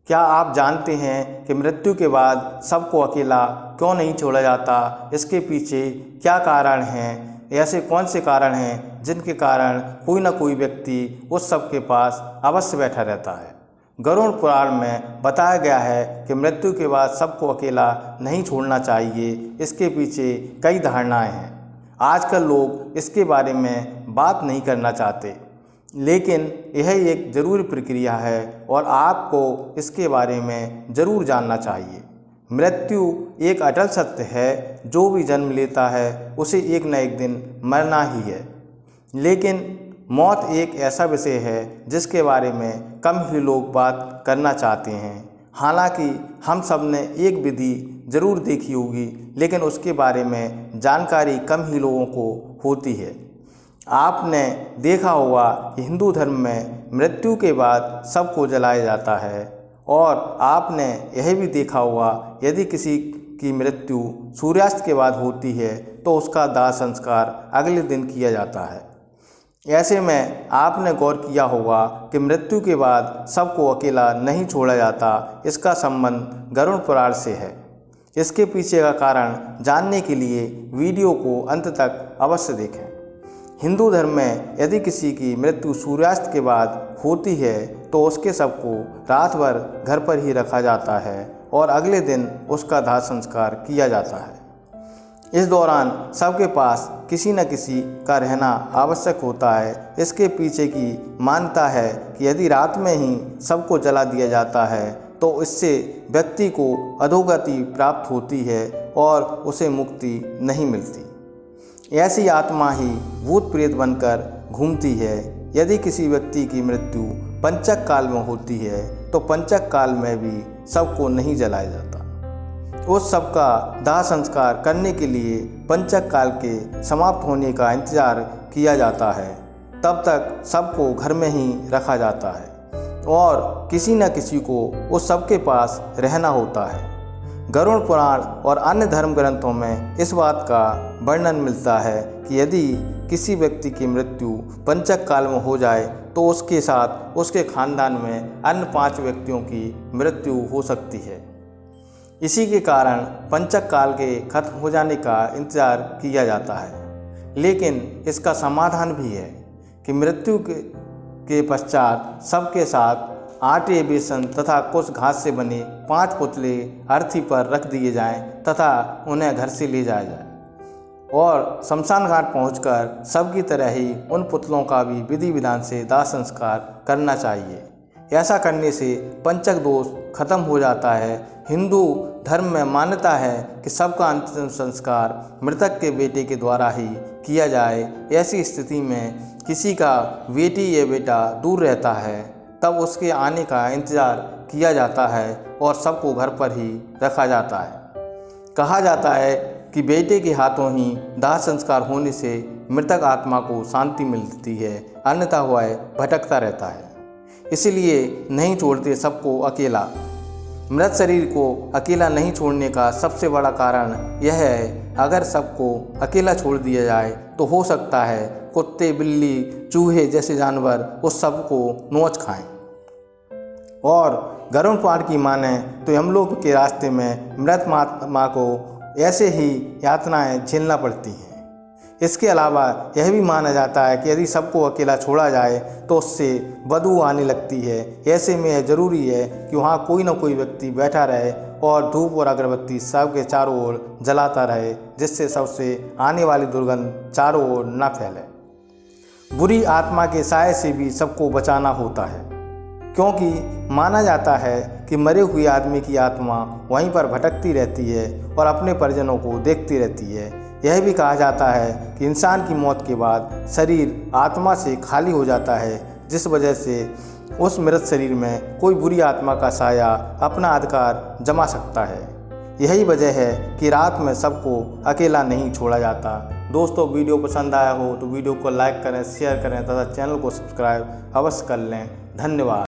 क्या आप जानते हैं कि मृत्यु के बाद सबको अकेला क्यों नहीं छोड़ा जाता? इसके पीछे क्या कारण हैं? ऐसे कौन से कारण हैं जिनके कारण कोई ना कोई व्यक्ति उस सब के पास अवश्य बैठा रहता है? गरुड़ पुराण में बताया गया है कि मृत्यु के बाद सबको अकेला नहीं छोड़ना चाहिए। इसके पीछे कई धारणाएं हैं। आजकल लोग इसके बारे में बात नहीं करना चाहते, लेकिन यह एक ज़रूरी प्रक्रिया है और आपको इसके बारे में ज़रूर जानना चाहिए। मृत्यु एक अटल सत्य है। जो भी जन्म लेता है उसे एक न एक दिन मरना ही है, लेकिन मौत एक ऐसा विषय है जिसके बारे में कम ही लोग बात करना चाहते हैं। हालांकि हम सब ने एक विधि ज़रूर देखी होगी, लेकिन उसके बारे में जानकारी कम ही लोगों को होती है। आपने देखा होगा कि हिंदू धर्म में मृत्यु के बाद सबको जलाया जाता है, और आपने यह भी देखा होगा यदि किसी की मृत्यु सूर्यास्त के बाद होती है तो उसका दाह संस्कार अगले दिन किया जाता है। ऐसे में आपने गौर किया होगा कि मृत्यु के बाद सबको अकेला नहीं छोड़ा जाता। इसका संबंध गरुड़ पुराण से है। इसके पीछे का कारण जानने के लिए वीडियो को अंत तक अवश्य देखें। हिंदू धर्म में यदि किसी की मृत्यु सूर्यास्त के बाद होती है तो उसके शव को रात भर घर पर ही रखा जाता है और अगले दिन उसका दाह संस्कार किया जाता है। इस दौरान सबके पास किसी न किसी का रहना आवश्यक होता है। इसके पीछे की मान्यता है कि यदि रात में ही सबको जला दिया जाता है तो इससे व्यक्ति को अधोगति प्राप्त होती है और उसे मुक्ति नहीं मिलती। ऐसी आत्मा ही भूत प्रेत बनकर घूमती है। यदि किसी व्यक्ति की मृत्यु पंचक काल में होती है तो पंचक काल में भी सबको नहीं जलाया जाता। उस सब का दाह संस्कार करने के लिए पंचक काल के समाप्त होने का इंतजार किया जाता है। तब तक सबको घर में ही रखा जाता है और किसी न किसी को उस सब के पास रहना होता है। गरुड़ पुराण और अन्य धर्म ग्रंथों में इस बात का वर्णन मिलता है कि यदि किसी व्यक्ति की मृत्यु पंचक काल में हो जाए तो उसके साथ उसके खानदान में अन्य 5 व्यक्तियों की मृत्यु हो सकती है। इसी के कारण पंचक काल के खत्म हो जाने का इंतजार किया जाता है। लेकिन इसका समाधान भी है कि मृत्यु के पश्चात सबके साथ आटे, बेसन तथा कुछ घास से बने 5 पुतले अर्थी पर रख दिए जाएं तथा उन्हें घर से ले जाया जाए और शमशान घाट पहुंचकर सबकी तरह ही उन पुतलों का भी विधि विधान से दाह संस्कार करना चाहिए। ऐसा करने से पंचक दोष खत्म हो जाता है। हिंदू धर्म में मान्यता है कि सबका अंतिम संस्कार मृतक के बेटे के द्वारा ही किया जाए। ऐसी स्थिति में किसी का बेटी या बेटा दूर रहता है तब उसके आने का इंतज़ार किया जाता है और सबको घर पर ही रखा जाता है। कहा जाता है कि बेटे के हाथों ही दाह संस्कार होने से मृतक आत्मा को शांति मिलती है, अन्यथा वह भटकता रहता है। इसलिए नहीं छोड़ते सबको अकेला। मृत शरीर को अकेला नहीं छोड़ने का सबसे बड़ा कारण यह है, अगर सबको अकेला छोड़ दिया जाए तो हो सकता है कुत्ते, बिल्ली, चूहे जैसे जानवर उस सब को नोच खाएं। और गरुड़ पुराण की माने तो यमलोक के रास्ते में मृत आत्मा को ऐसे ही यातनाएं झेलना पड़ती हैं। इसके अलावा यह भी माना जाता है कि यदि सबको अकेला छोड़ा जाए तो उससे बदबू आने लगती है। ऐसे में यह ज़रूरी है कि वहाँ कोई ना कोई व्यक्ति बैठा रहे और धूप और अगरबत्ती सबके चारों ओर जलाता रहे, जिससे सबसे आने वाली दुर्गंध चारों ओर न फैले। बुरी आत्मा के साए से भी सबको बचाना होता है, क्योंकि माना जाता है कि मरे हुए आदमी की आत्मा वहीं पर भटकती रहती है और अपने परिजनों को देखती रहती है। यह भी कहा जाता है कि इंसान की मौत के बाद शरीर आत्मा से खाली हो जाता है, जिस वजह से उस मृत शरीर में कोई बुरी आत्मा का साया अपना अधिकार जमा सकता है। यही वजह है कि रात में सबको अकेला नहीं छोड़ा जाता। दोस्तों, वीडियो पसंद आया हो तो वीडियो को लाइक करें, शेयर करें तथा चैनल को सब्सक्राइब अवश्य कर लें। धन्यवाद।